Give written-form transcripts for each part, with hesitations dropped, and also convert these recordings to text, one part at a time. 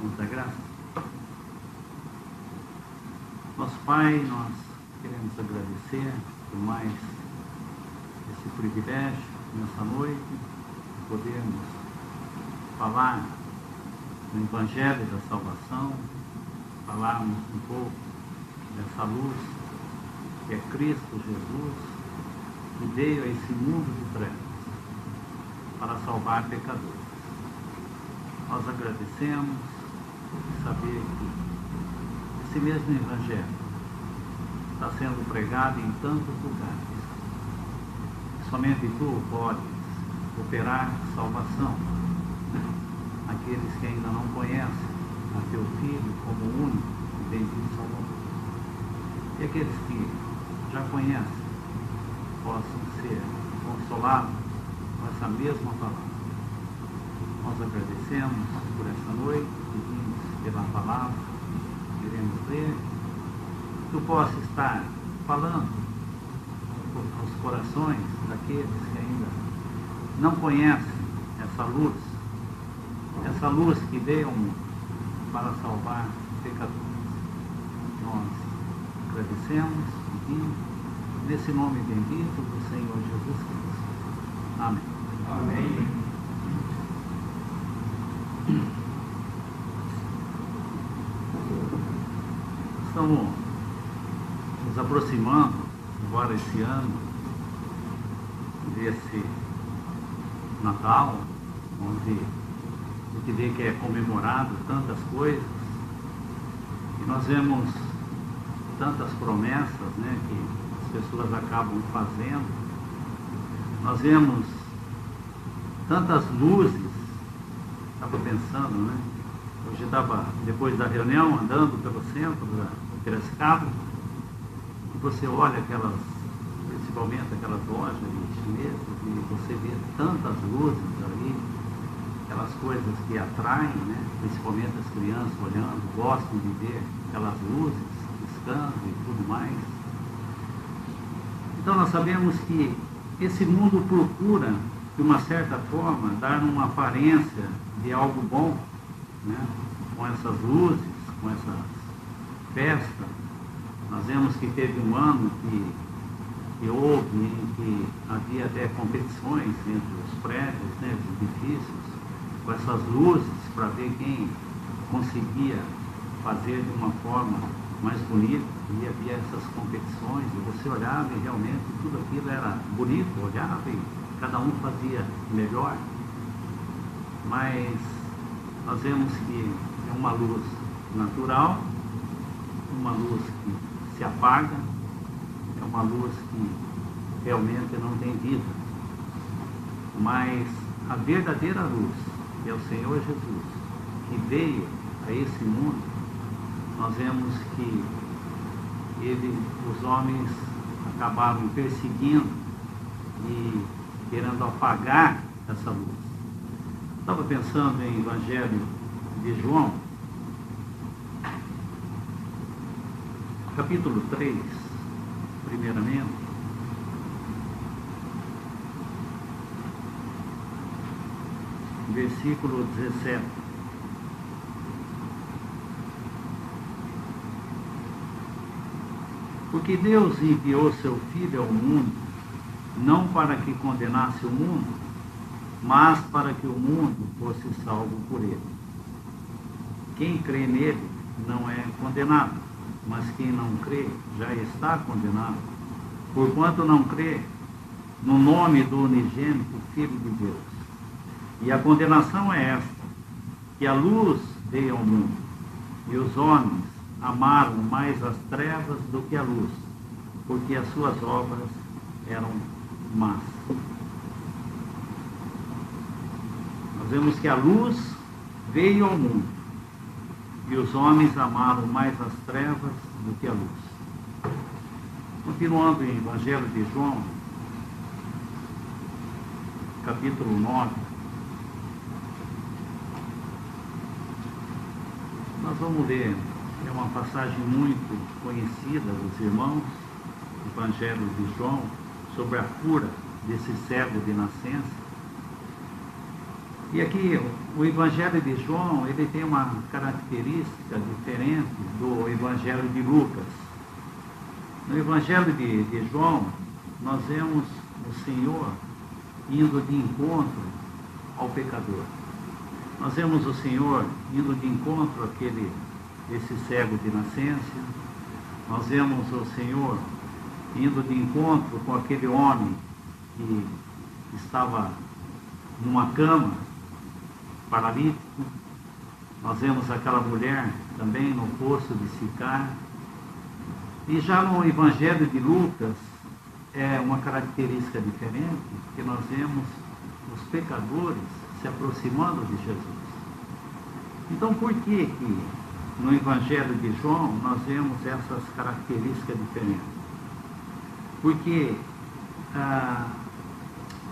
Vamos dar graça. Nosso Pai, nós queremos agradecer por mais esse privilégio nessa noite, de podermos falar no Evangelho da Salvação, falarmos um pouco dessa luz que é Cristo Jesus, que veio a esse mundo de trevas para salvar pecadores. Nós agradecemos por saber que esse mesmo Evangelho está sendo pregado em tantos lugares. Somente Tu podes operar salvação àqueles que ainda não conhecem a Teu Filho como único e bendito Salvador. E aqueles que já conhecem possam ser consolados com essa mesma palavra. Nós agradecemos por esta noite, pedimos pela palavra, queremos ler, que Tu possa estar falando aos corações daqueles que ainda não conhecem essa luz que veio ao mundo para salvar pecadores. Nós agradecemos, pedimos, nesse nome bendito do Senhor Jesus Cristo. Amém. Amém. Estamos nos aproximando, agora esse ano, desse Natal, onde a gente vê que é comemorado tantas coisas, e nós vemos tantas promessas, né, que as pessoas acabam fazendo. Nós vemos tantas luzes. Estava pensando, né? Hoje estava, depois da reunião, andando pelo centro de Piracicaba, e você olha aquelas, principalmente aquelas lojas chinesas, e você vê tantas luzes ali, aquelas coisas que atraem, né? Principalmente as crianças olhando, gostam de ver aquelas luzes, piscando e tudo mais. Então nós sabemos que esse mundo procura, de uma certa forma, dar uma aparência de algo bom, né? Com essas luzes, com essas festas. Nós vemos que teve um ano que houve, em que havia até competições entre os prédios, né, os edifícios, com essas luzes, para ver quem conseguia fazer de uma forma mais bonita, e havia essas competições, e você olhava e realmente tudo aquilo era bonito, olhava e cada um fazia melhor, mas nós vemos que é uma luz natural, uma luz que se apaga, é uma luz que realmente não tem vida, mas a verdadeira luz, que é o Senhor Jesus, que veio a esse mundo, nós vemos que os homens acabaram perseguindo e querendo apagar essa luz. Estava pensando em Evangelho de João, capítulo 3, primeiramente, versículo 17. Porque Deus enviou seu Filho ao mundo, não para que condenasse o mundo, mas para que o mundo fosse salvo por ele. Quem crê nele não é condenado, mas quem não crê já está condenado, porquanto não crê no nome do unigênito Filho de Deus. E a condenação é esta, que a luz veio ao mundo, e os homens amaram mais as trevas do que a luz, porque as suas obras eram más. Nós vemos que a luz veio ao mundo, e os homens amaram mais as trevas do que a luz. Continuando em Evangelho de João, capítulo 9, nós vamos ler, é uma passagem muito conhecida dos irmãos, Evangelho de João, sobre a cura desse cego de nascença. E aqui, o Evangelho de João, ele tem uma característica diferente do Evangelho de Lucas. No Evangelho de João, nós vemos o Senhor indo de encontro ao pecador. Nós vemos o Senhor indo de encontro esse cego de nascença. Nós vemos o Senhor indo de encontro com aquele homem que estava numa cama, paralítico. Nós vemos aquela mulher também no poço de Sicar. E já no Evangelho de Lucas, é uma característica diferente, que nós vemos os pecadores se aproximando de Jesus. Então, por que no Evangelho de João nós vemos essas características diferentes? Porque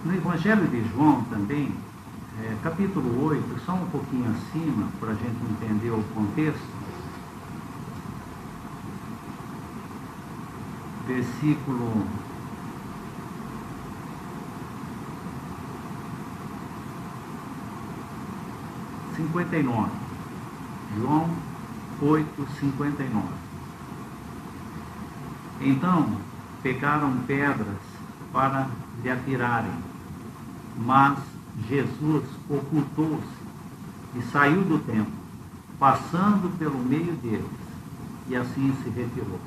no Evangelho de João também, capítulo 8, só um pouquinho acima, para a gente entender o contexto, versículo 59. João 8, 59. Então, pegaram pedras para lhe atirarem, mas Jesus ocultou-se e saiu do templo, passando pelo meio deles, e assim se retirou.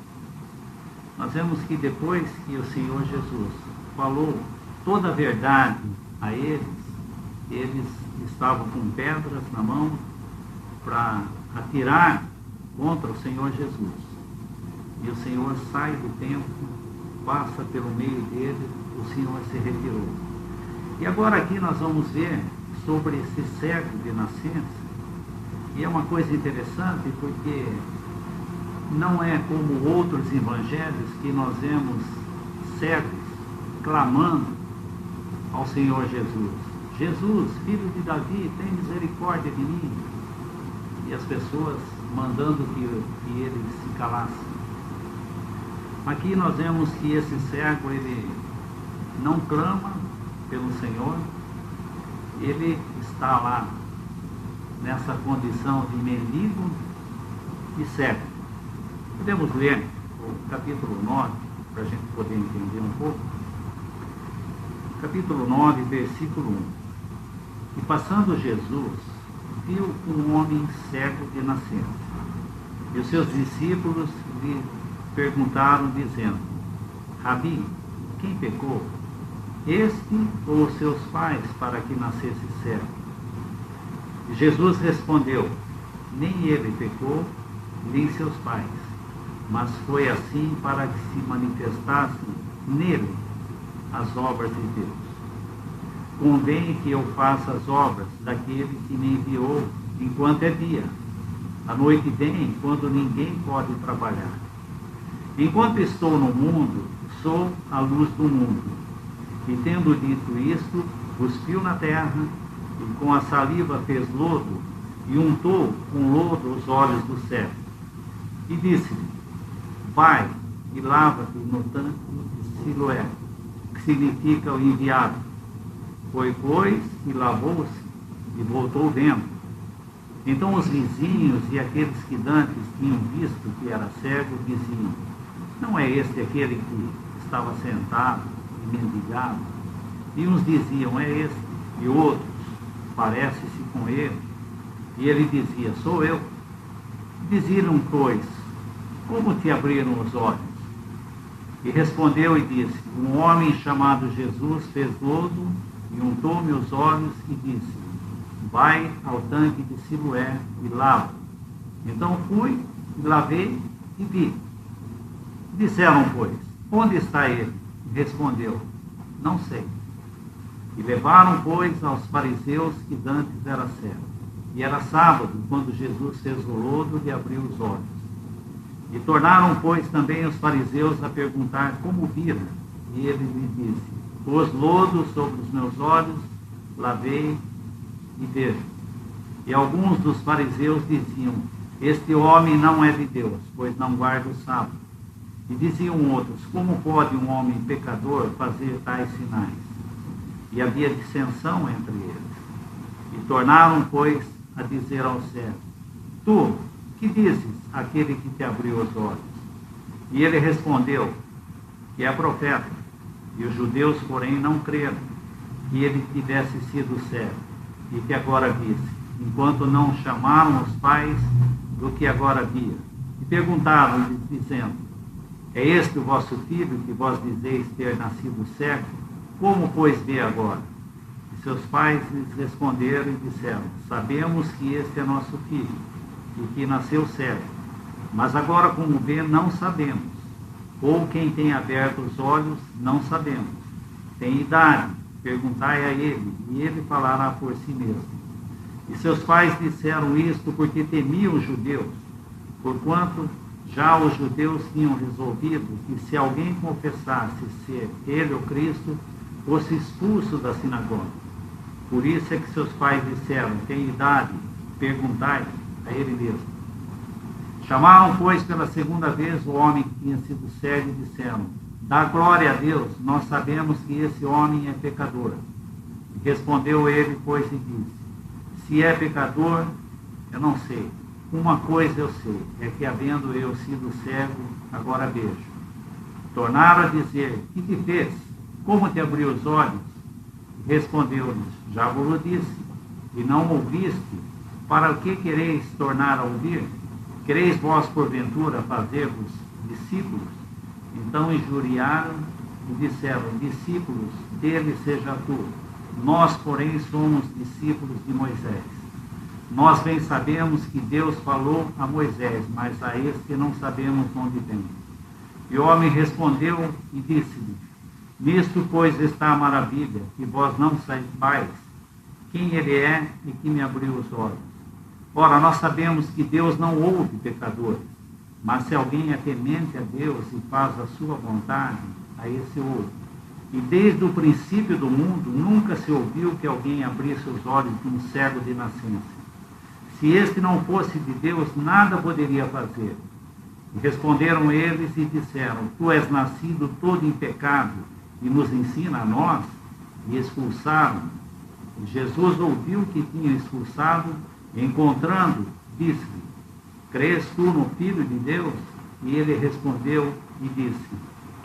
Nós vemos que depois que o Senhor Jesus falou toda a verdade a eles estavam com pedras na mão para atirar contra o Senhor Jesus. E o Senhor sai do templo, passa pelo meio dele, o Senhor se retirou. E agora aqui nós vamos ver sobre esse cego de nascença. E é uma coisa interessante porque não é como outros evangelhos que nós vemos cegos clamando ao Senhor Jesus. Jesus, filho de Davi, tem misericórdia de mim. E as pessoas mandando que ele se calasse. Aqui nós vemos que esse cego, ele não clama pelo Senhor, ele está lá nessa condição de mendigo e cego. Podemos ler o capítulo 9, para a gente poder entender um pouco. Capítulo 9, versículo 1. E passando Jesus, viu um homem cego de nascença. E os seus discípulos lhe perguntaram, dizendo: Rabi, quem pecou? Este ou os seus pais, para que nascesse cego? E Jesus respondeu: Nem ele pecou, nem seus pais, mas foi assim para que se manifestassem nele as obras de Deus. Convém que eu faça as obras daquele que me enviou enquanto é dia. A noite vem, quando ninguém pode trabalhar. Enquanto estou no mundo, sou a luz do mundo. E tendo dito isto, cuspiu na terra, e com a saliva fez lodo, e untou com lodo os olhos do cego. E disse-lhe: Vai e lava-te no tanque de Siloé, que significa o enviado. Foi, pois, e lavou-se, e voltou vendo. Então os vizinhos e aqueles que dantes tinham visto que era cego, diziam: Não é este aquele que estava sentado e mendigava? E uns diziam: É este. E outros: Parece-se com ele. E ele dizia: Sou eu. Diziam, pois: Como te abriram os olhos? E respondeu e disse: Um homem chamado Jesus fez lodo e untou-me os olhos e disse: Vai ao tanque de Siloé e lava. Então fui e lavei e vi. Disseram, pois: Onde está ele? E respondeu: Não sei. E levaram, pois, aos fariseus que dantes era cego. E era sábado, quando Jesus fez o lodo e abriu os olhos. E tornaram, pois, também os fariseus a perguntar como viram. E ele lhe disse: Pôs lodo sobre os meus olhos, lavei e vejo. E alguns dos fariseus diziam: Este homem não é de Deus, pois não guarda o sábado. E diziam outros: Como pode um homem pecador fazer tais sinais? E havia dissensão entre eles. E tornaram, pois, a dizer ao cego: Tu, que dizes aquele que te abriu os olhos? E ele respondeu que é profeta. E os judeus, porém, não creram que ele tivesse sido cego e que agora visse, enquanto não chamaram os pais do que agora via. E perguntaram-lhe, dizendo: É este o vosso filho que vós dizeis ter nascido cego? Como, pois, vê agora? E seus pais lhes responderam e disseram: Sabemos que este é nosso filho, e que nasceu cego. Mas agora, como vê, não sabemos. Ou quem tem aberto os olhos, não sabemos. Tem idade, perguntai a ele, e ele falará por si mesmo. E seus pais disseram isto porque temiam os judeus, porquanto já os judeus tinham resolvido que se alguém confessasse ser ele o Cristo, fosse expulso da sinagoga. Por isso é que seus pais disseram: Tem idade, perguntai a ele mesmo. Chamaram, pois, pela segunda vez o homem que tinha sido cego e disseram: Dá glória a Deus, nós sabemos que esse homem é pecador. E respondeu ele, pois, e disse: Se é pecador, eu não sei. Uma coisa eu sei, é que havendo eu sido cego, agora vejo. Tornaram a dizer: Que te fez? Como te abriu os olhos? Respondeu-lhes: Já vos disse, e não ouviste. Para o que quereis tornar a ouvir? Quereis vós, porventura, fazer-vos discípulos? Então injuriaram e disseram: Discípulos dele seja tu. Nós, porém, somos discípulos de Moisés. Nós bem sabemos que Deus falou a Moisés, mas a este não sabemos onde vem. E o homem respondeu e disse-lhe: Nisto, pois, está a maravilha, que vós não saibais quem ele é e que me abriu os olhos. Ora, nós sabemos que Deus não ouve pecadores, mas se alguém é temente a Deus e faz a sua vontade, a esse ouve. E desde o princípio do mundo, nunca se ouviu que alguém abrisse os olhos de um cego de nascença. Se este não fosse de Deus, nada poderia fazer. E responderam eles e disseram: Tu és nascido todo em pecado, e nos ensina a nós? E expulsaram. E Jesus ouviu que tinham expulsado, e encontrando, disse-lhe: Crês tu no Filho de Deus? E ele respondeu e disse: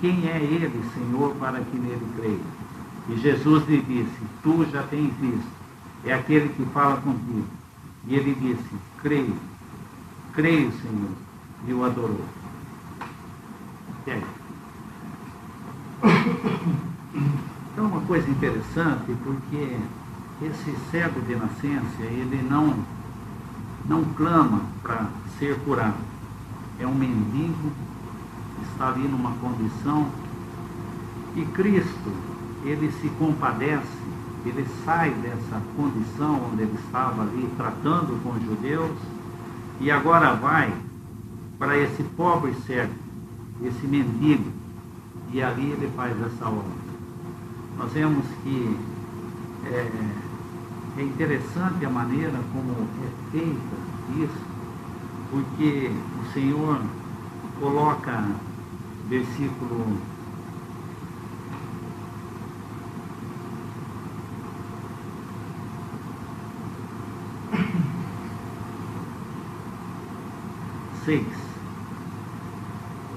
Quem é ele, Senhor, para que nele creia? E Jesus lhe disse: Tu já tens visto, é aquele que fala contigo. E ele disse: Creio, Senhor, e o adorou. Então, uma coisa interessante, porque esse cego de nascença, ele não clama para ser curado. É um mendigo, está ali numa condição, e Cristo, ele se compadece, ele sai dessa condição onde ele estava ali tratando com os judeus, e agora vai para esse pobre cego, esse mendigo, e ali ele faz essa obra. Nós vemos que é interessante a maneira como é feita isso, porque o Senhor coloca versículo 6.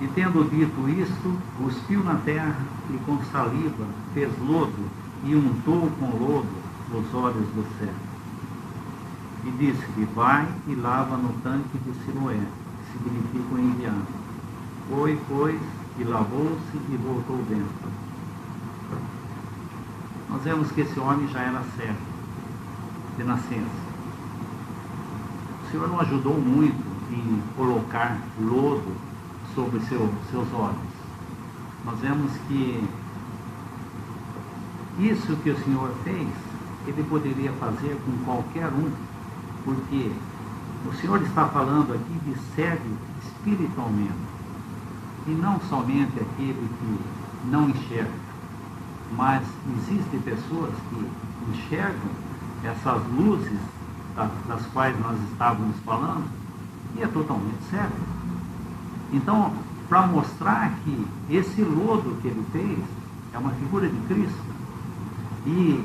E tendo dito isto, cuspiu na terra e com saliva fez lodo e untou com lodo os olhos do cego. E disse-lhe: Vai e lava no tanque de Siloé, que significa o enviado. Foi, pois, e lavou-se e voltou dentro. Nós vemos que esse homem já era cego, de nascença. O Senhor não ajudou muito em colocar lodo sobre seus olhos. Nós vemos que isso que o Senhor fez, ele poderia fazer com qualquer um, porque o Senhor está falando aqui de cego espiritualmente, e não somente aquele que não enxerga, mas existem pessoas que enxergam essas luzes das quais nós estávamos falando, e é totalmente cego. Então, para mostrar que esse lodo que ele fez é uma figura de Cristo, e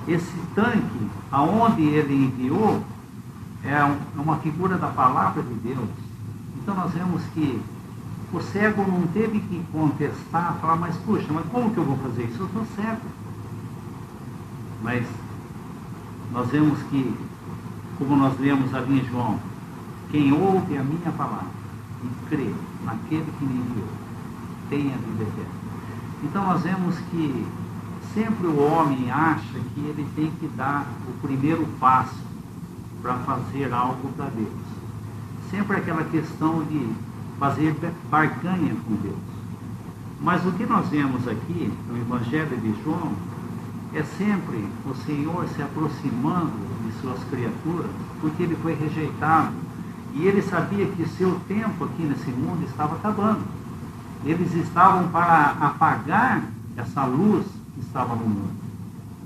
esse tanque, aonde ele enviou, é uma figura da palavra de Deus. Então nós vemos que o cego não teve que contestar, falar, mas puxa, mas como que eu vou fazer isso? Eu sou cego. Mas nós vemos que, como nós lemos ali em João, quem ouve a minha palavra e crê naquele que me enviou, tem a vida eterna. Então nós vemos que sempre o homem acha que ele tem que dar o primeiro passo para fazer algo para Deus. Sempre aquela questão de fazer barganha com Deus. Mas o que nós vemos aqui no Evangelho de João é sempre o Senhor se aproximando de suas criaturas, porque ele foi rejeitado e ele sabia que seu tempo aqui nesse mundo estava acabando. Eles estavam para apagar essa luz que estava no mundo.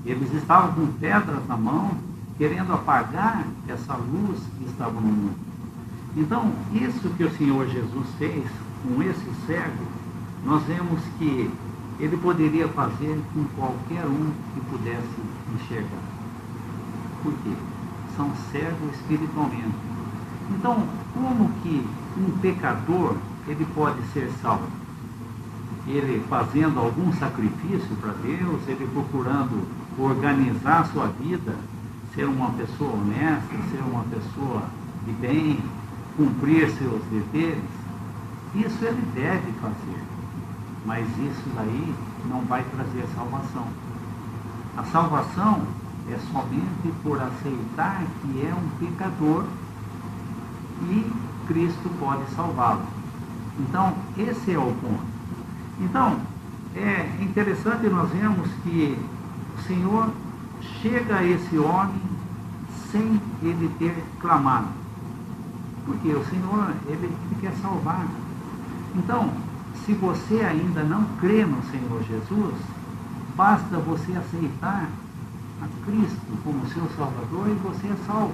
Eles estavam com pedras na mão, querendo apagar essa luz que estava no mundo. Então, isso que o Senhor Jesus fez com esse cego, nós vemos que ele poderia fazer com qualquer um que pudesse enxergar. Por quê? São cegos espiritualmente. Então, como que um pecador ele pode ser salvo? Ele fazendo algum sacrifício para Deus, ele procurando organizar sua vida, ser uma pessoa honesta, ser uma pessoa de bem, cumprir seus deveres, isso ele deve fazer. Mas isso daí não vai trazer salvação. A salvação é somente por aceitar que é um pecador e Cristo pode salvá-lo. Então, esse é o ponto. Então, é interessante nós vemos que o Senhor chega a esse homem sem ele ter clamado. Porque o Senhor, ele quer salvar. Então, se você ainda não crê no Senhor Jesus, basta você aceitar a Cristo como seu Salvador e você é salvo.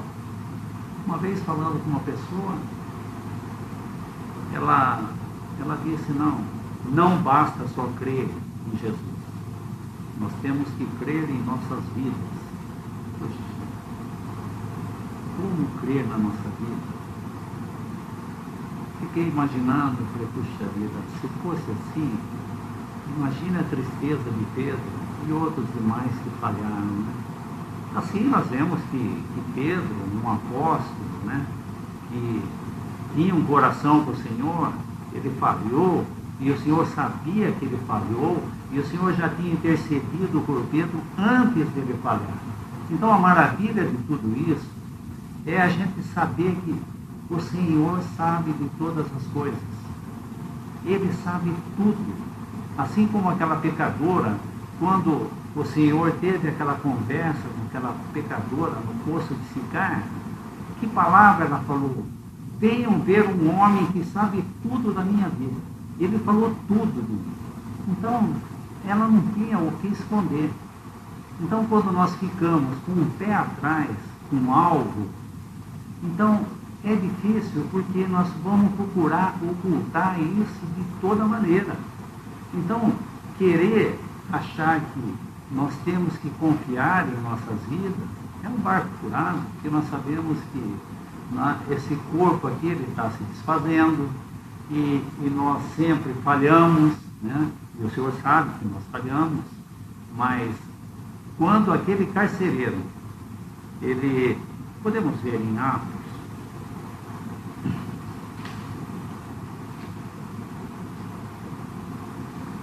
Uma vez falando com uma pessoa, ela disse, não basta só crer em Jesus. Nós temos que crer em nossas vidas. Poxa, como crer na nossa vida? Fiquei imaginando, falei, puxa vida, se fosse assim, imagina a tristeza de Pedro e outros demais que falharam, né? Assim nós vemos que Pedro, um apóstolo, né, que tinha um coração para o Senhor, ele falhou, e o Senhor sabia que ele falhou, e o Senhor já tinha intercedido por Pedro antes dele falhar. Então a maravilha de tudo isso é a gente saber que o Senhor sabe de todas as coisas. Ele sabe tudo. Assim como aquela pecadora, quando o Senhor teve aquela conversa com aquela pecadora no poço de Sicar, que palavra ela falou? Venham ver um homem que sabe tudo da minha vida. Ele falou tudo de mim. Então, ela não tinha o que esconder. Então, quando nós ficamos com um pé atrás, com algo, então é difícil porque nós vamos procurar ocultar isso de toda maneira. Então, querer achar que nós temos que confiar em nossas vidas é um barco furado, porque nós sabemos que esse corpo aqui ele está se desfazendo e nós sempre falhamos, né? E o Senhor sabe que nós falhamos, mas quando aquele carcereiro, podemos ver em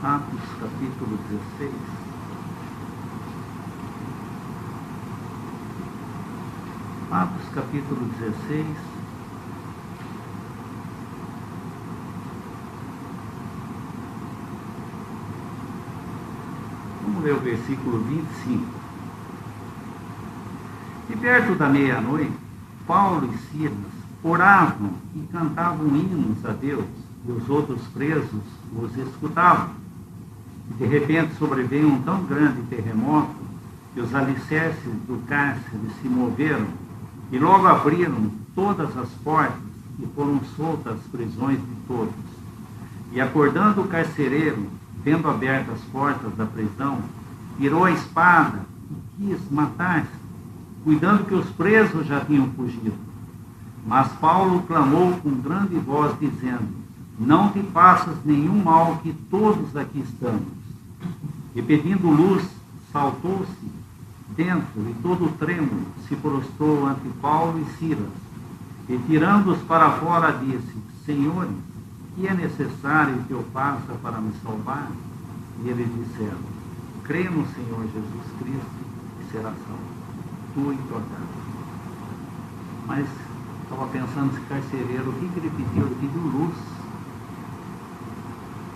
Atos, capítulo 16. Atos, capítulo 16. Vamos ler o versículo 25. E perto da meia-noite, Paulo e Silas oravam e cantavam hinos a Deus, e os outros presos os escutavam. E de repente sobreveio um tão grande terremoto que os alicerces do cárcere se moveram e logo abriram todas as portas e foram soltas as prisões de todos. E acordando o carcereiro, vendo abertas as portas da prisão, tirou a espada e quis matar-se, cuidando que os presos já tinham fugido. Mas Paulo clamou com grande voz, dizendo: não te faças nenhum mal, que todos aqui estamos. E pedindo luz, saltou-se dentro e todo trêmulo se prostrou ante Paulo e Silas. E tirando-os para fora, disse: senhores, que é necessário que eu faça para me salvar? E eles disseram: crê no Senhor Jesus Cristo e será salvo, tu e tua casa. Mas estava pensando esse carcereiro, o que ele pediu? Ele pediu luz.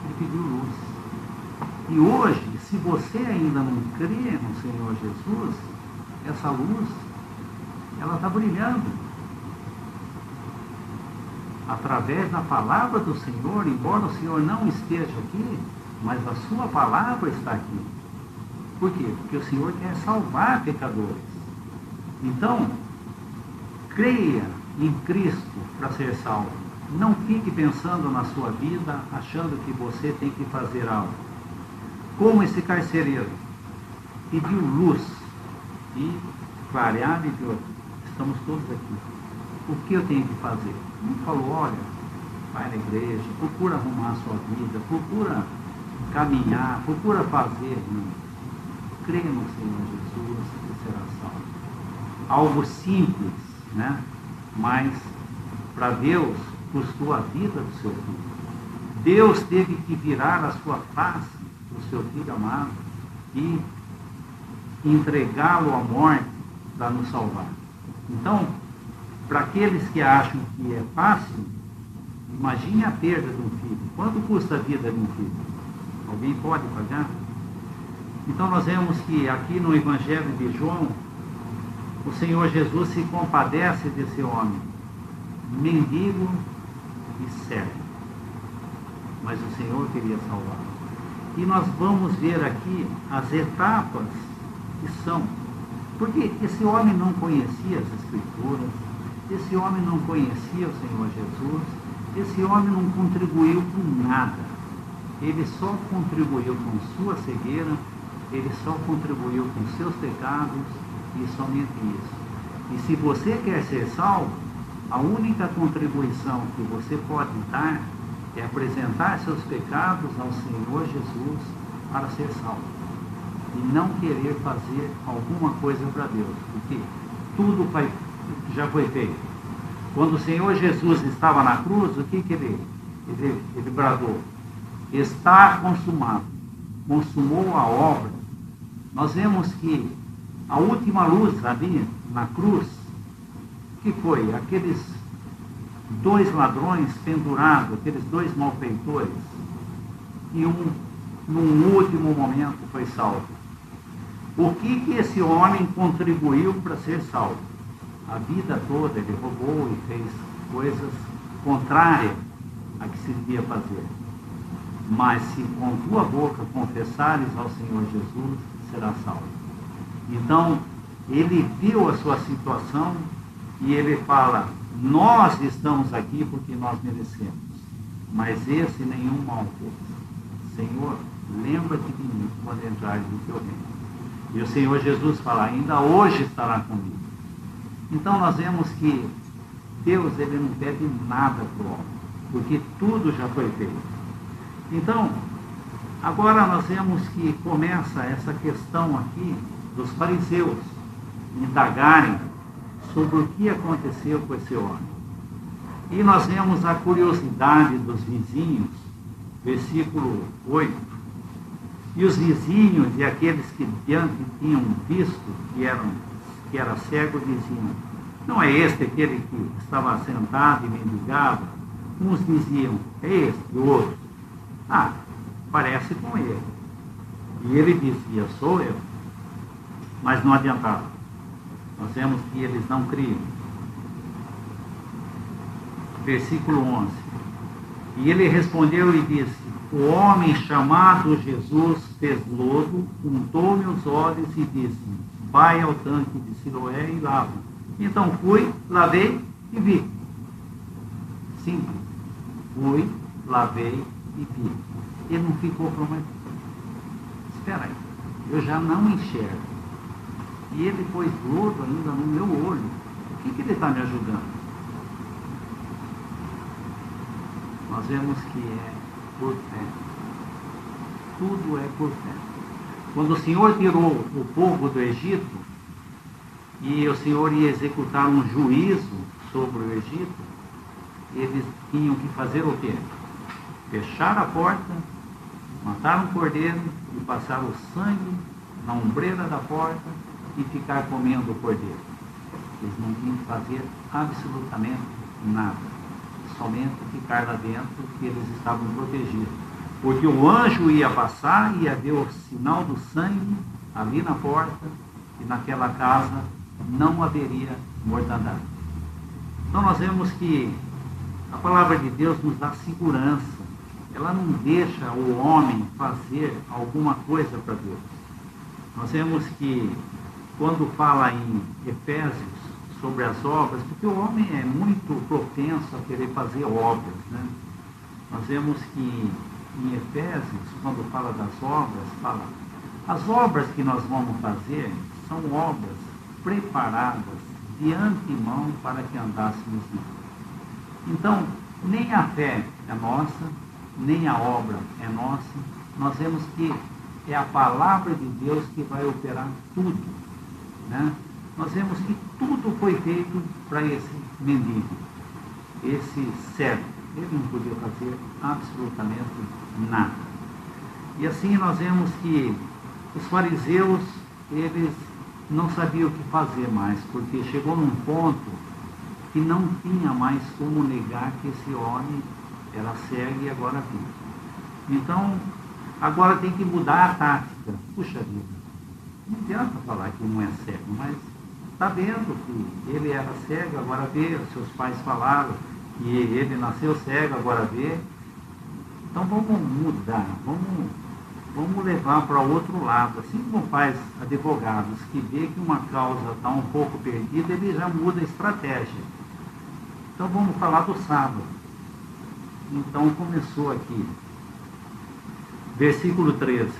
Ele pediu luz. E hoje, se você ainda não crê no Senhor Jesus, essa luz, ela está brilhando. Através da palavra do Senhor, embora o Senhor não esteja aqui, mas a sua palavra está aqui. Por quê? Porque o Senhor quer salvar pecadores. Então, creia em Cristo para ser salvo. Não fique pensando na sua vida, achando que você tem que fazer algo. Como esse carcereiro pediu luz e clarear e viu: estamos todos aqui. O que eu tenho que fazer? Não falou: olha, vai na igreja, procura arrumar a sua vida, procura caminhar, procura fazer. Não. Crê no Senhor Jesus e será salvo. Algo simples, né? Mas para Deus custou a vida do seu filho. Deus teve que virar a sua face do seu filho amado e entregá-lo à morte para nos salvar. Então, para aqueles que acham que é fácil, imagine a perda de um filho. Quanto custa a vida de um filho? Alguém pode pagar? Então nós vemos que aqui no Evangelho de João, o Senhor Jesus se compadece desse homem, mendigo e cego. Mas o Senhor queria salvá-lo. E nós vamos ver aqui as etapas que são. Porque esse homem não conhecia as Escrituras, esse homem não conhecia o Senhor Jesus, esse homem não contribuiu com nada. Ele só contribuiu com sua cegueira, ele só contribuiu com seus pecados e somente isso. E se você quer ser salvo, a única contribuição que você pode dar é apresentar seus pecados ao Senhor Jesus para ser salvo. E não querer fazer alguma coisa para Deus, porque tudo já foi feito. Quando o Senhor Jesus estava na cruz, o que ele bradou? Está consumado. Consumou a obra. Nós vemos que a última luz ali na cruz, que foi? Aqueles 2 ladrões pendurados, aqueles 2 malfeitores, e num último momento foi salvo. O que esse homem contribuiu para ser salvo? A vida toda ele roubou e fez coisas contrárias a que se devia fazer. Mas se com tua boca confessares ao Senhor Jesus, será salvo. Então, ele viu a sua situação e ele fala: nós estamos aqui porque nós merecemos, mas esse nenhum mal fez. Senhor, lembra-te de mim quando entrares no teu reino. E o Senhor Jesus fala: ainda hoje estará comigo. Então nós vemos que Deus, ele não pede nada para o homem, porque tudo já foi feito. Então, agora nós vemos que começa essa questão aqui dos fariseus indagarem sobre o que aconteceu com esse homem. E nós vemos a curiosidade dos vizinhos, versículo 8. E os vizinhos e aqueles que diante tinham visto que era cego, diziam: não é este aquele que estava sentado e mendigava? Uns diziam: é este, e o outro: ah, parece com ele. E ele dizia: sou eu. Mas não adiantava. Nós vemos que eles não criam. Versículo 11. E ele respondeu e disse: o homem chamado Jesus fez lodo, untou-me os olhos e disse: vai ao tanque de Siloé e lava. Então fui, lavei e vi. Simples. Fui, lavei e vi. Ele não ficou prometido. Espera aí, eu já não enxergo. e ele pôs lodo ainda no meu olho. O que ele está me ajudando? Nós vemos que é por fé. Tudo é por fé. Quando o Senhor tirou o povo do Egito, e o Senhor ia executar um juízo sobre o Egito, eles tinham que fazer o quê? Fechar a porta, matar um cordeiro e passar o sangue na ombreira da porta e ficar comendo o cordeiro. Eles não tinham que fazer absolutamente nada, somente ficar lá dentro, que eles estavam protegidos. Porque o anjo ia passar e ia ver o sinal do sangue ali na porta, e naquela casa não haveria mortandade. Então nós vemos que a palavra de Deus nos dá segurança. Ela não deixa o homem fazer alguma coisa para Deus. Nós vemos que quando fala em Efésios sobre as obras, porque o homem é muito propenso a querer fazer obras, né? Nós vemos que em Efésios, quando fala das obras, fala: as obras que nós vamos fazer são obras preparadas de antemão para que andássemos nela. Então, nem a fé é nossa, nem a obra é nossa. Nós vemos que é a palavra de Deus que vai operar tudo, né? Nós vemos que tudo foi feito para esse mendigo, esse cego. Ele não podia fazer absolutamente nada. E assim nós vemos que os fariseus, eles não sabiam o que fazer mais, porque chegou num ponto que não tinha mais como negar que esse homem era cego e agora vive. Então, agora tem que mudar a tática. Puxa vida, não adianta falar que não é cego, mas está vendo que ele era cego, agora vê, os seus pais falaram que ele nasceu cego, agora vê. Então vamos mudar, vamos levar para outro lado. Assim como faz advogados que vê que uma causa está um pouco perdida, ele já muda a estratégia. Então vamos falar do sábado. Então começou aqui, versículo 13.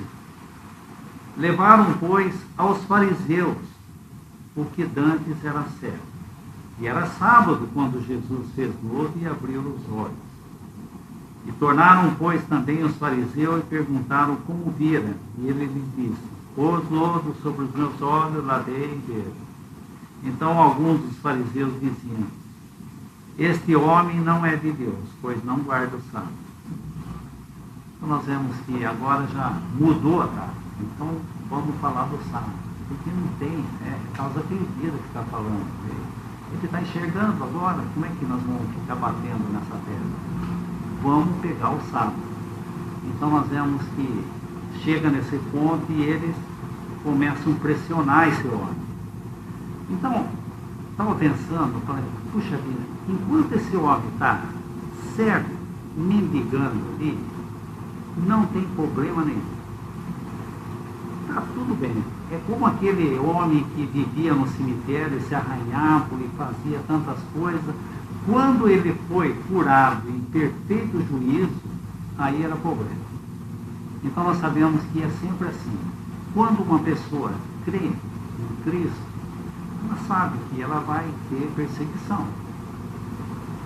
Levaram, pois, aos fariseus o que dantes era cego. E era sábado quando Jesus fez lodo e abriu os olhos. E tornaram, pois, também os fariseus e perguntaram como viram. E ele lhes disse: pôs lodo sobre os meus olhos, lavei e vejo. Então alguns dos fariseus diziam: este homem não é de Deus, pois não guarda o sábado. Então nós vemos que agora já mudou a tática. Então vamos falar do sábado. Porque não tem, é causa perdida que está falando. Ele está enxergando agora, como é que nós vamos ficar batendo nessa pedra? Vamos pegar o sábado. Então nós vemos que chega nesse ponto e eles começam a pressionar esse homem. Então, estava pensando, falei, puxa vida, enquanto esse homem está cego, mendigando ali, não tem problema nenhum. Está tudo bem. É como aquele homem que vivia no cemitério, se arranhava e fazia tantas coisas. Quando ele foi curado em perfeito juízo, aí era problema. Então nós sabemos que é sempre assim. Quando uma pessoa crê em Cristo, ela sabe que ela vai ter perseguição.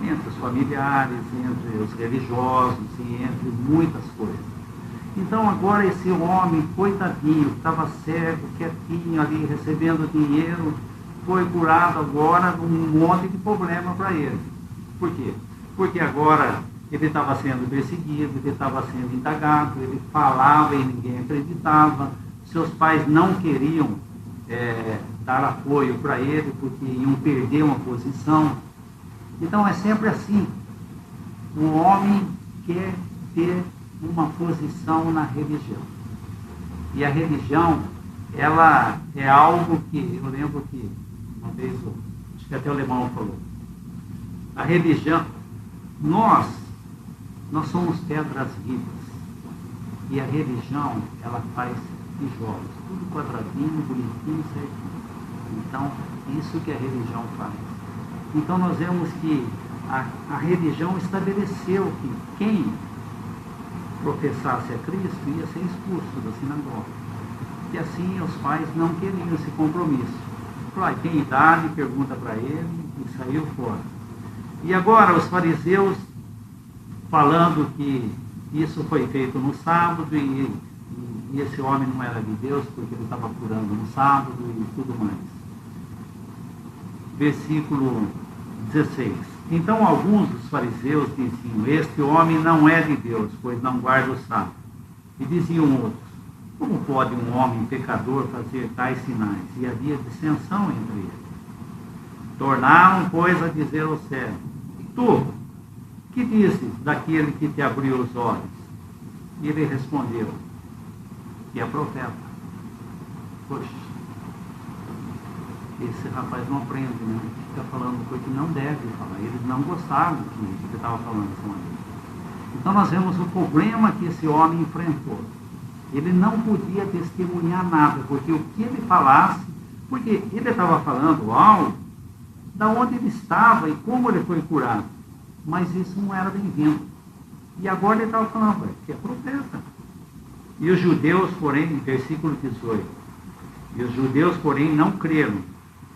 Entre os familiares, entre os religiosos e entre muitas coisas. Então agora esse homem, coitadinho, estava cego, quietinho ali, recebendo dinheiro, foi curado agora num monte de problema para ele. Por quê? Porque agora ele estava sendo perseguido, ele estava sendo indagado, ele falava e ninguém acreditava, seus pais não queriam dar apoio para ele, porque iam perder uma posição. Então é sempre assim, o homem quer ter uma posição na religião. E a religião, ela é algo que, eu lembro que uma vez, acho que até o alemão falou, a religião, nós somos pedras vivas. E a religião, ela faz tijolos, tudo quadradinho, bonitinho, certinho. Então, isso que a religião faz. Então nós vemos que a religião estabeleceu que quem professasse a Cristo ia ser expulso da sinagoga. que assim os pais não queriam esse compromisso. Falou, tem idade, pergunta para ele, e saiu fora. E agora os fariseus falando que isso foi feito no sábado e esse homem não era de Deus porque ele estava curando no sábado e tudo mais. Versículo 16. Então alguns dos fariseus diziam, este homem não é de Deus, pois não guarda o sábado. E diziam outros, como pode um homem pecador fazer tais sinais? E havia dissensão entre eles. Tornaram, pois, a dizer ao servo, tu, que dizes daquele que te abriu os olhos? E ele respondeu, que é profeta. Poxa, esse rapaz não aprende, né? Fica falando coisa que não deve falar. Eles não gostavam que ele estava falando dessa maneira. Então nós vemos o problema que esse homem enfrentou. Ele não podia testemunhar nada, porque o que ele falasse, porque ele estava falando algo da onde ele estava e como ele foi curado. Mas isso não era bem-vindo. E agora ele estava falando, que é profeta. E os judeus, porém, versículo 18, e os judeus, porém, não creram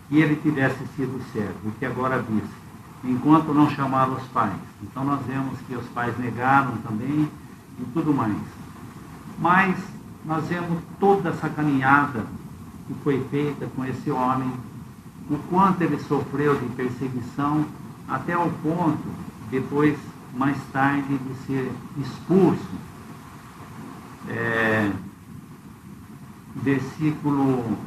que ele tivesse sido servo, o que agora disse, enquanto não chamaram os pais. Então nós vemos que os pais negaram também e tudo mais. Mas nós vemos toda essa caminhada que foi feita com esse homem, o quanto ele sofreu de perseguição, até o ponto, depois, mais tarde, de ser expulso. Versículo...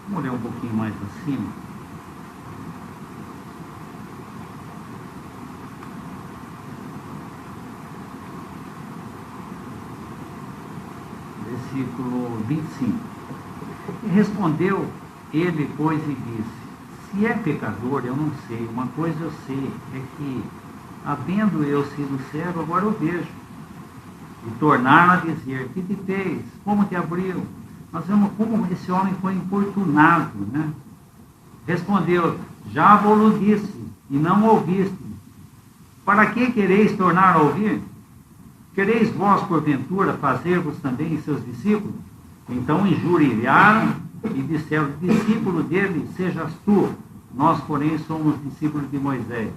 Vamos ler um pouquinho mais acima. Versículo 25. E respondeu ele, pois, e disse, se é pecador, eu não sei. Uma coisa eu sei, é que, havendo eu sido servo, agora eu vejo. E tornaram a dizer, que te fez? Como te abriu? Nós vemos como esse homem foi importunado, né? Respondeu, já vos disse, e não ouviste. Para que quereis tornar a ouvir? Quereis vós, porventura, fazer-vos também seus discípulos? Então injuriaram e disseram, discípulo dele sejas tu, nós, porém, somos discípulos de Moisés.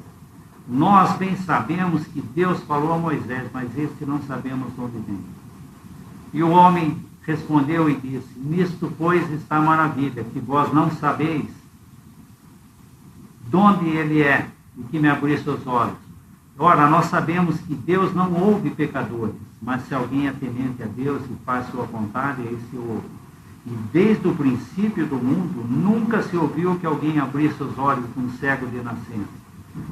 Nós bem sabemos que Deus falou a Moisés, mas este não sabemos onde vem. E o homem respondeu e disse, nisto, pois, está a maravilha, que vós não sabeis de onde ele é e que me abrisse os olhos. Ora, nós sabemos que Deus não ouve pecadores, mas se alguém é temente a Deus e faz sua vontade, esse ouve. E desde o princípio do mundo, nunca se ouviu que alguém abrisse os olhos de um cego de nascença.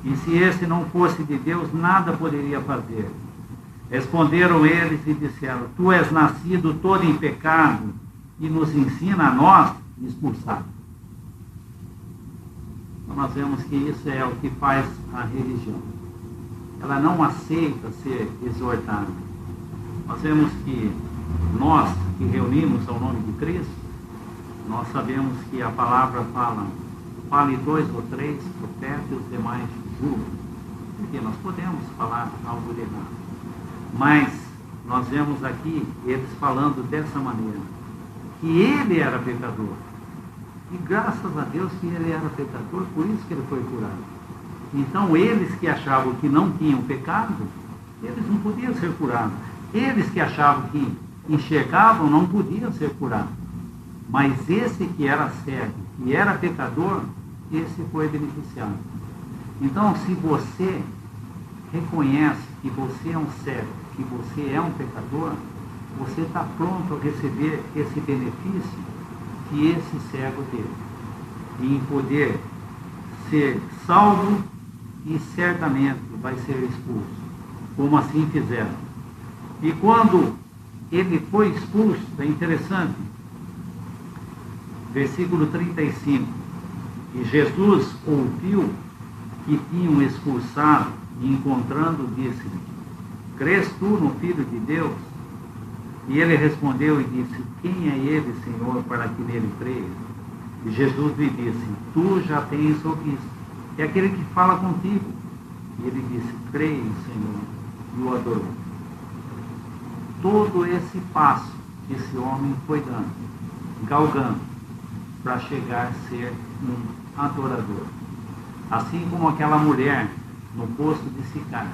E se esse não fosse de Deus, nada poderia fazer. Responderam eles e disseram, tu és nascido todo em pecado e nos ensina a nós expulsar. Então nós vemos que isso é o que faz a religião. Ela não aceita ser exortada. Nós vemos que nós que reunimos ao nome de Cristo, nós sabemos que a palavra fale 2 ou 3 profetas e os demais julgam. Porque nós podemos falar algo de errado. Mas nós vemos aqui eles falando dessa maneira, que ele era pecador. E graças a Deus que ele era pecador, por isso que ele foi curado. Então eles que achavam que não tinham pecado, eles não podiam ser curados. Eles que achavam que enxergavam, não podiam ser curados. Mas esse que era cego, que era pecador, esse foi beneficiado. Então, se você reconhece que você é um cego, que você é um pecador, você está pronto a receber esse benefício que esse cego teve. E em poder ser salvo e certamente vai ser expulso, como assim fizeram. E quando ele foi expulso, é interessante, versículo 35, e Jesus ouviu que tinham expulsado, e encontrando, disse-lhe, crês tu no Filho de Deus? E ele respondeu e disse, quem é ele, Senhor, para que nele creia? E Jesus lhe disse, tu já tens ouvido, é aquele que fala contigo. E ele disse, creio, Senhor, e o adorou. todo esse passo que esse homem foi dando, galgando, para chegar a ser um adorador. Assim como aquela mulher no poço de Sicar,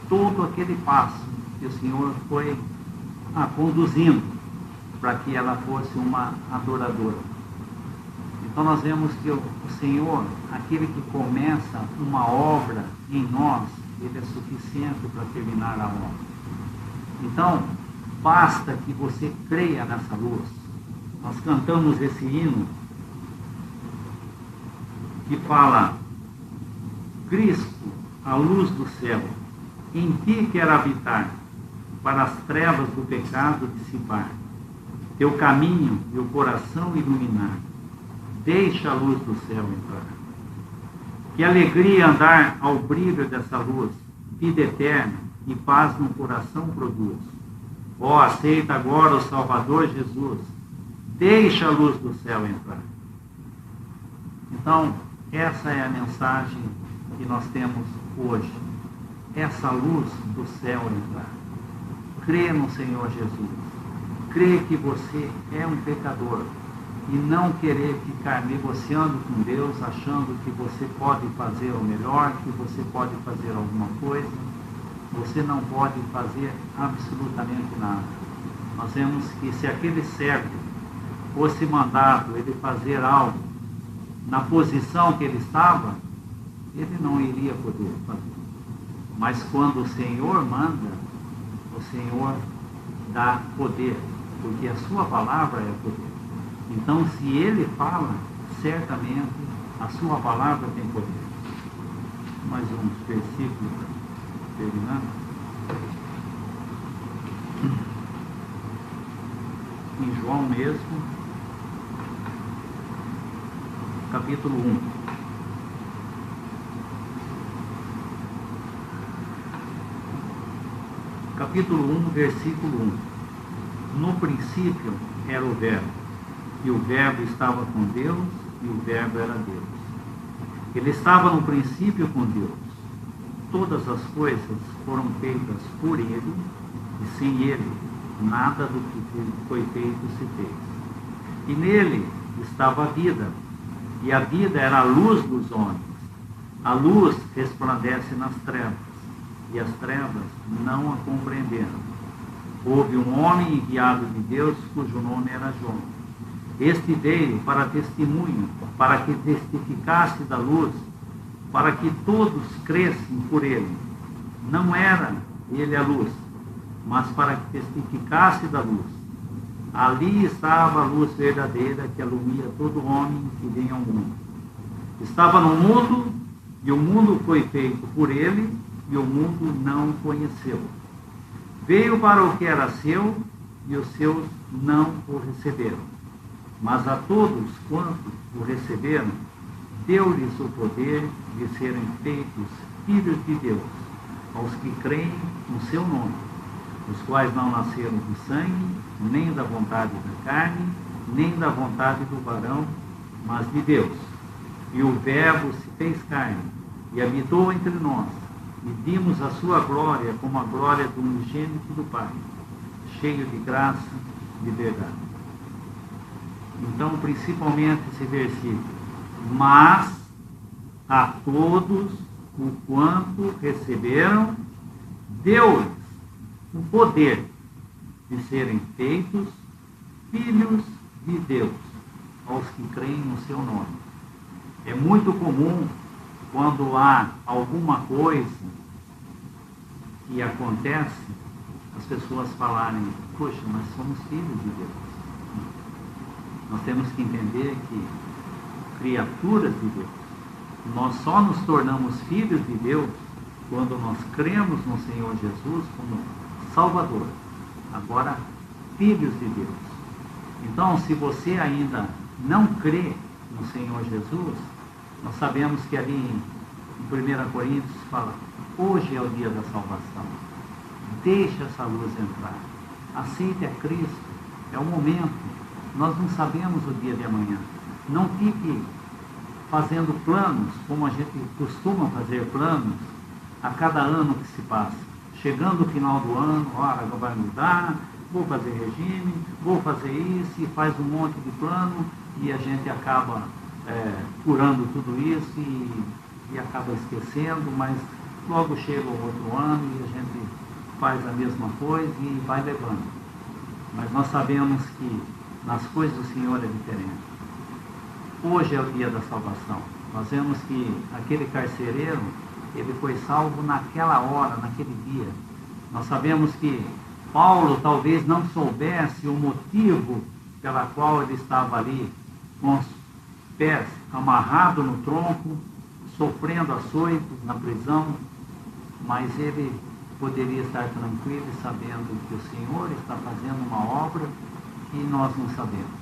todo aquele passo que o Senhor foi conduzindo para que ela fosse uma adoradora. Então nós vemos que o Senhor, aquele que começa uma obra em nós, Ele é suficiente para terminar a obra. Então, basta que você creia nessa luz. Nós cantamos esse hino que fala: Cristo, a luz do céu, em ti quero habitar, para as trevas do pecado dissipar, teu caminho e o coração iluminar, deixa a luz do céu entrar. Que alegria andar ao brilho dessa luz, vida eterna e paz no coração produz. Ó, aceita agora o Salvador Jesus, deixa a luz do céu entrar. Então, essa é a mensagem que nós temos hoje. Essa luz do céu entrar. Crê no Senhor Jesus. Crê que você é um pecador. E não querer ficar negociando com Deus, achando que você pode fazer o melhor, que você pode fazer alguma coisa. Você não pode fazer absolutamente nada. Nós vemos que se aquele servo fosse mandado ele fazer algo na posição que ele estava, ele não iria poder fazer. Mas quando o Senhor manda, o Senhor dá poder, porque a sua palavra é poder. Então, se ele fala, certamente a sua palavra tem poder. Mais uns versículos terminando. Em João mesmo, capítulo 1. Capítulo 1, versículo 1. No princípio era o Verbo, e o Verbo estava com Deus, e o Verbo era Deus. Ele estava no princípio com Deus. Todas as coisas foram feitas por Ele, e sem Ele, nada do que foi feito se fez. E nele estava a vida, e a vida era a luz dos homens. A luz resplandece nas trevas, e as trevas não a compreenderam. Houve um homem enviado de Deus, cujo nome era João. Este veio para testemunho, para que testificasse da luz, para que todos crescem por ele. Não era ele a luz, mas para que testificasse da luz. Ali estava a luz verdadeira que alumia todo homem que vem ao mundo. Estava no mundo, e o mundo foi feito por ele, e o mundo não o conheceu. Veio para o que era seu, e os seus não o receberam. Mas a todos quantos o receberam, deu-lhes o poder de serem feitos filhos de Deus, aos que creem no seu nome, os quais não nasceram de sangue, nem da vontade da carne, nem da vontade do varão, mas de Deus. E o Verbo se fez carne, e habitou entre nós, e vimos a sua glória como a glória do unigênito do Pai, cheio de graça e de verdade. Então, principalmente esse versículo: mas a todos o quanto receberam, deu-lhes o poder de serem feitos filhos de Deus, aos que creem no seu nome. É muito comum, quando há alguma coisa que acontece, as pessoas falarem: poxa, nós somos filhos de Deus. Nós temos que entender que criaturas de Deus, nós só nos tornamos filhos de Deus quando nós cremos no Senhor Jesus como Salvador. Agora, filhos de Deus. Então, se você ainda não crê no Senhor Jesus, nós sabemos que ali em 1 Coríntios fala: hoje é o dia da salvação. Deixa essa luz entrar. Aceite a Cristo. É o momento. Nós não sabemos o dia de amanhã. Não fique fazendo planos, como a gente costuma fazer planos, a cada ano que se passa. chegando o final do ano, olha, vai mudar, vou fazer regime, vou fazer isso, e faz um monte de plano, e a gente acaba curando tudo isso e acaba esquecendo, mas logo chega o outro ano e a gente faz a mesma coisa e vai levando. Mas nós sabemos que nas coisas do Senhor é diferente. Hoje é o dia da salvação. Nós vemos que aquele carcereiro, ele foi salvo naquela hora, naquele dia. Nós sabemos que Paulo talvez não soubesse o motivo pela qual ele estava ali, com os pés amarrados no tronco, sofrendo açoites na prisão, mas ele poderia estar tranquilo e sabendo que o Senhor está fazendo uma obra que nós não sabemos.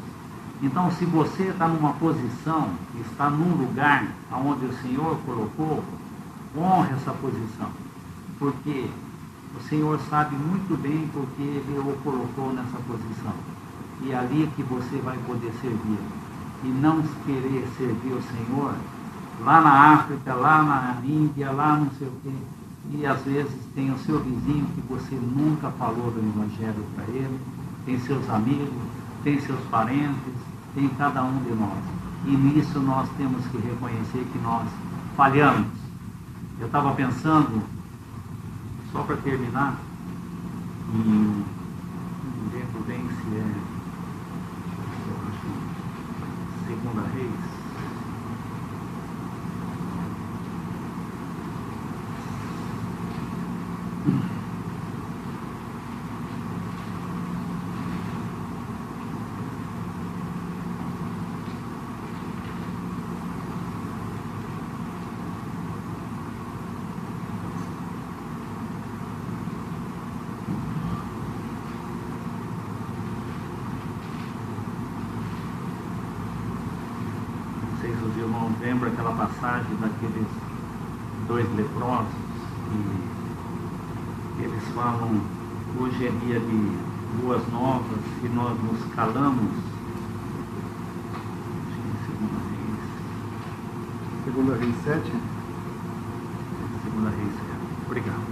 Então, se você está numa posição, está num lugar onde o Senhor colocou, honre essa posição, porque o Senhor sabe muito bem porque Ele o colocou nessa posição. E é ali que você vai poder servir. E não querer servir o Senhor lá na África, lá na Índia, lá não sei o quê. E às vezes tem o seu vizinho que você nunca falou do Evangelho para ele, tem seus amigos, tem seus parentes, tem cada um de nós. E nisso nós temos que reconhecer que nós falhamos. Eu estava pensando, só para terminar, não lembro bem se é, eu acho, Segunda Reis. Os irmãos lembram aquela passagem daqueles dois leprosos e eles falam, hoje é dia de boas novas e nós nos calamos. Segunda Reis 7. Segunda Reis 7. Obrigado.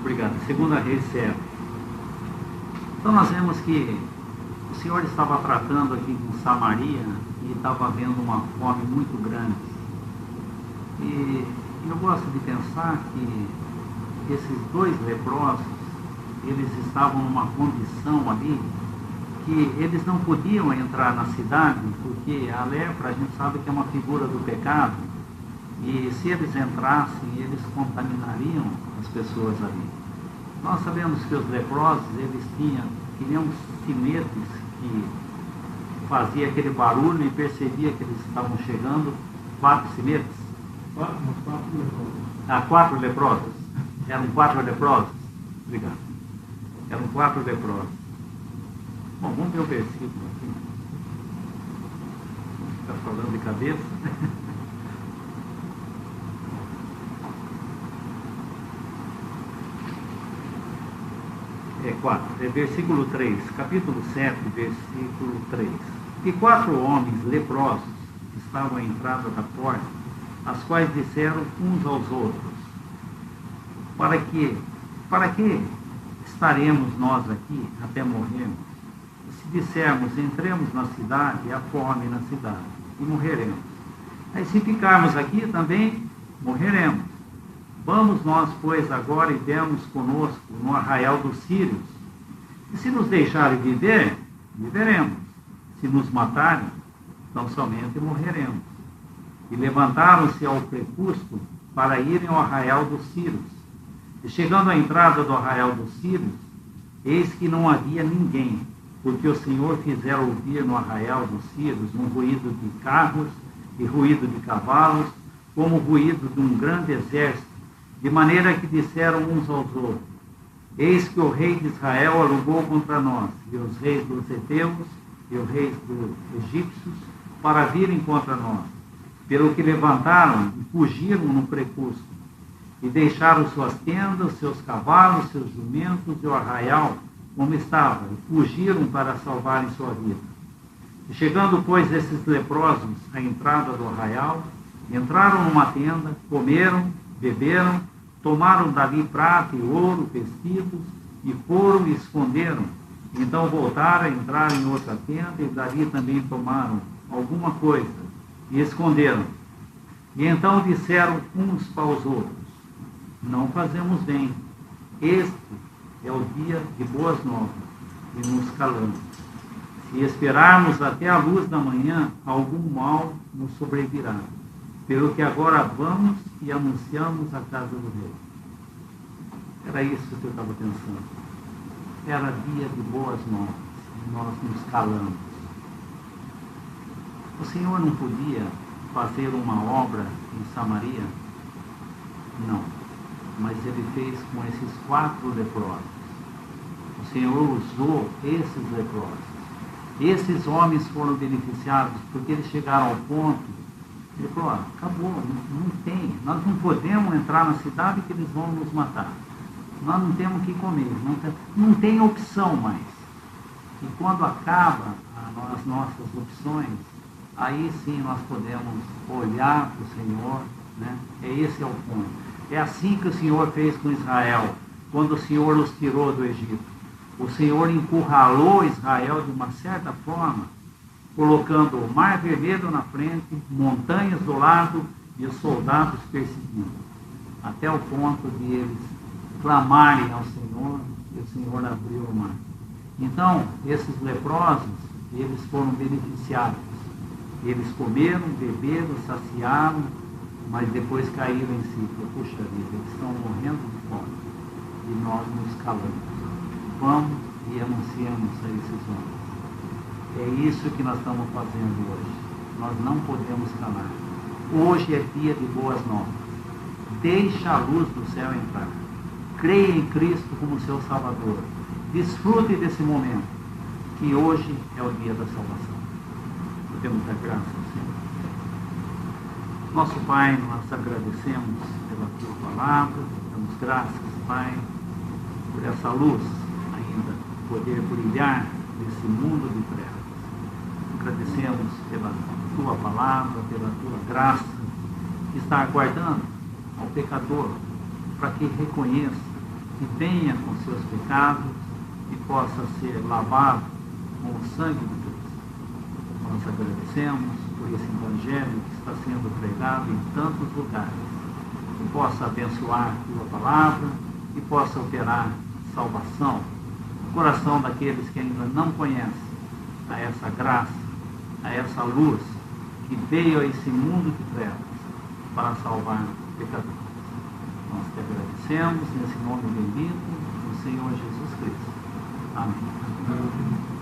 Obrigado. Segunda Reis 7. Então nós vemos que o Senhor estava tratando aqui com Samaria e estava havendo uma fome muito grande. E eu gosto de pensar que esses dois leprosos, eles estavam numa condição ali que eles não podiam entrar na cidade, porque a lepra, a gente sabe que é uma figura do pecado, e se eles entrassem, eles contaminariam as pessoas ali. Nós sabemos que os leprosos, eles tinham que nem uns sinetes que fazia aquele barulho e percebia que eles estavam chegando. 4 sinetes? 4 leprosos. Ah, 4 leprosos. Eram 4 leprosos? Obrigado. Eram 4 leprosos. Bom, vamos ver o versículo aqui. Está falando de cabeça. É 4, é versículo 3, capítulo 7, versículo 3. E 4 homens leprosos estavam à entrada da porta, as quais disseram uns aos outros: para que estaremos nós aqui até morrermos? E se dissermos, entremos na cidade, há fome na cidade, e morreremos. Aí se ficarmos aqui também, morreremos. Vamos nós, pois, agora e demos conosco no arraial dos sírios. E se nos deixarem viver, viveremos. Se nos matarem, então somente morreremos. E levantaram-se ao crepúsculo para irem ao arraial dos sírios. E chegando à entrada do arraial dos sírios, eis que não havia ninguém, porque o Senhor fizera ouvir no arraial dos sírios um ruído de carros e ruído de cavalos, como o ruído de um grande exército, de maneira que disseram uns aos outros: eis que o rei de Israel alugou contra nós, e os reis dos heteus e os reis dos egípcios, para virem contra nós. Pelo que levantaram e fugiram no crepúsculo, e deixaram suas tendas, seus cavalos, seus jumentos e o arraial como estava, e fugiram para salvarem sua vida. E chegando, pois, esses leprosos à entrada do arraial, entraram numa tenda, comeram beberam, tomaram dali prata e ouro, vestidos, e foram e esconderam. Então voltaram a entrar em outra tenda, e dali também tomaram alguma coisa, e esconderam. E então disseram uns para os outros: não fazemos bem. Este é o dia de boas novas, e nos calamos. Se esperarmos até a luz da manhã, algum mal nos sobrevirá. Pelo que agora vamos e anunciamos a casa do rei. Era isso que eu estava pensando. Era dia de boas novas, e nós nos calamos. O Senhor não podia fazer uma obra em Samaria? Não. Mas Ele fez com esses 4 leprosos. O Senhor usou esses leprosos. Esses homens foram beneficiados porque eles chegaram ao ponto, ele falou: acabou, não tem, nós não podemos entrar na cidade que eles vão nos matar. Nós não temos o que comer, não tem opção mais. E quando acaba as nossas opções, aí sim nós podemos olhar para o Senhor, né? Esse é o ponto. É assim que o Senhor fez com Israel, quando o Senhor os tirou do Egito. O Senhor encurralou Israel de uma certa forma, colocando o mar vermelho na frente, montanhas do lado e os soldados perseguindo, até o ponto de eles clamarem ao Senhor, e o Senhor abriu o mar. Então, esses leprosos, eles foram beneficiados. Eles comeram, beberam, saciaram, mas depois caíram em si. Puxa vida, eles estão morrendo de fome. E nós nos calamos. Vamos e anunciamos a esses homens. É isso que nós estamos fazendo hoje. Nós não podemos calar. Hoje é dia de boas novas. Deixa a luz do céu entrar. Creia em Cristo como seu Salvador. Desfrute desse momento, que hoje é o dia da salvação. Podemos dar graças ao Senhor. Nosso Pai, nós agradecemos pela Tua palavra, damos graças, Pai, por essa luz ainda poder brilhar nesse mundo de trevas. Agradecemos pela Tua palavra, pela Tua graça, que está aguardando ao pecador para que reconheça, que venha com seus pecados e possa ser lavado com o sangue de Cristo. Nós agradecemos por esse Evangelho que está sendo pregado em tantos lugares, que possa abençoar a Tua palavra e possa operar salvação no coração daqueles que ainda não conhecem a essa graça, a essa luz que veio a esse mundo de trevas para salvar pecadores. Nós te agradecemos nesse nome bendito do Senhor Jesus Cristo. Amém.